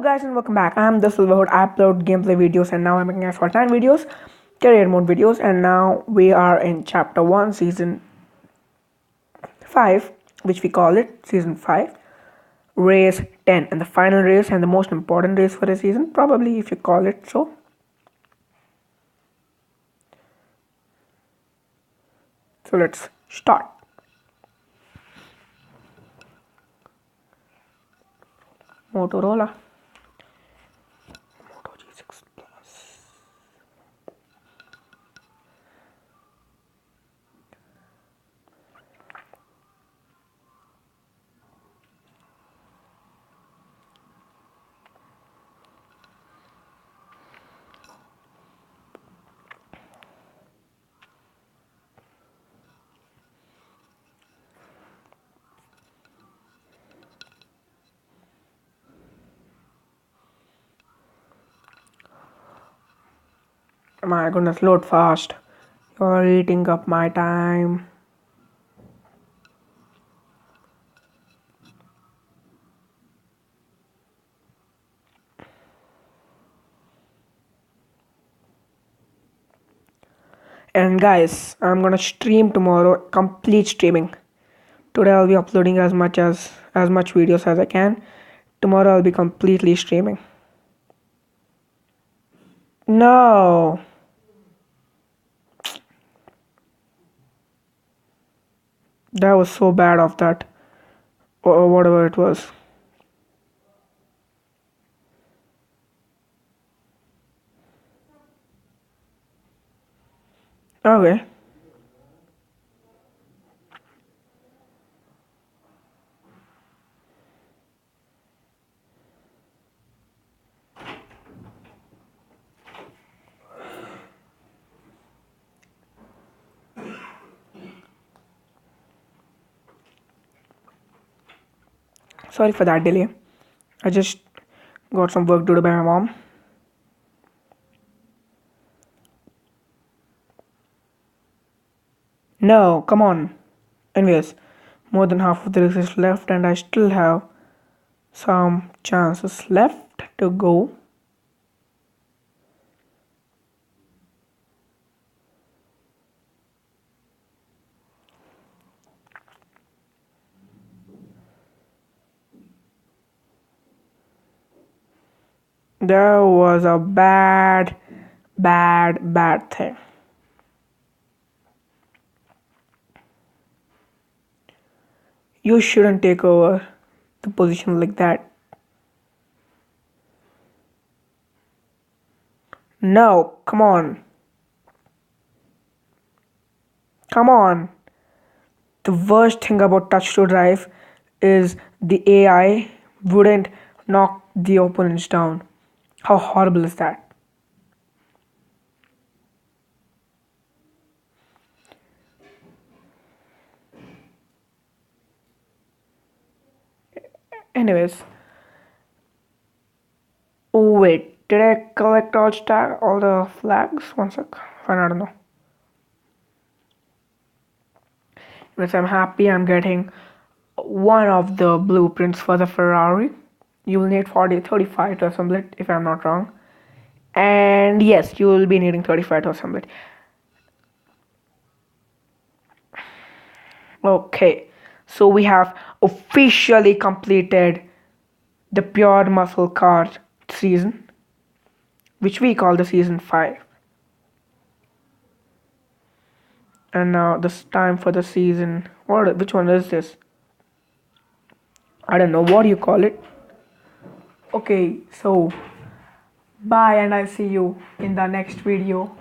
guys and welcome back. I'm the Silverhood. I upload gameplay videos and now I'm making Asphalt 9 videos, career mode videos, and now we are in chapter 1, season 5, which we call it season 5, race 10, and the final race and the most important race for the season, probably if you call it so. So let's start. Motorola Moto G6 Plus. My goodness, load fast. You're eating up my time. And guys, I'm gonna stream tomorrow, complete streaming. Today I'll be uploading as much videos as I can. Tomorrow I'll be completely streaming. No. That was so bad of that. Or whatever it was. Okay. Sorry for that delay. I just got some work to do by my mom. No, come on. Anyways, more than half of the race is left and I still have some chances left to go. There was a bad thing. You shouldn't take over the position like that. No, come on. Come on. The worst thing about touch to drive is the AI wouldn't knock the opponents down. How horrible is that? Anyways. Oh wait, did I collect all the flags? One sec. Fine, I don't know. Yes, I'm happy I'm getting one of the blueprints for the Ferrari. You will need 35 to assemble it, if I'm not wrong. And yes, you will be needing 35 to assemble it. Okay, so we have officially completed the pure muscle car season, which we call the season 5. And now this time for the season. Which one is this? I don't know what you call it. Okay, so bye and I'll see you in the next video.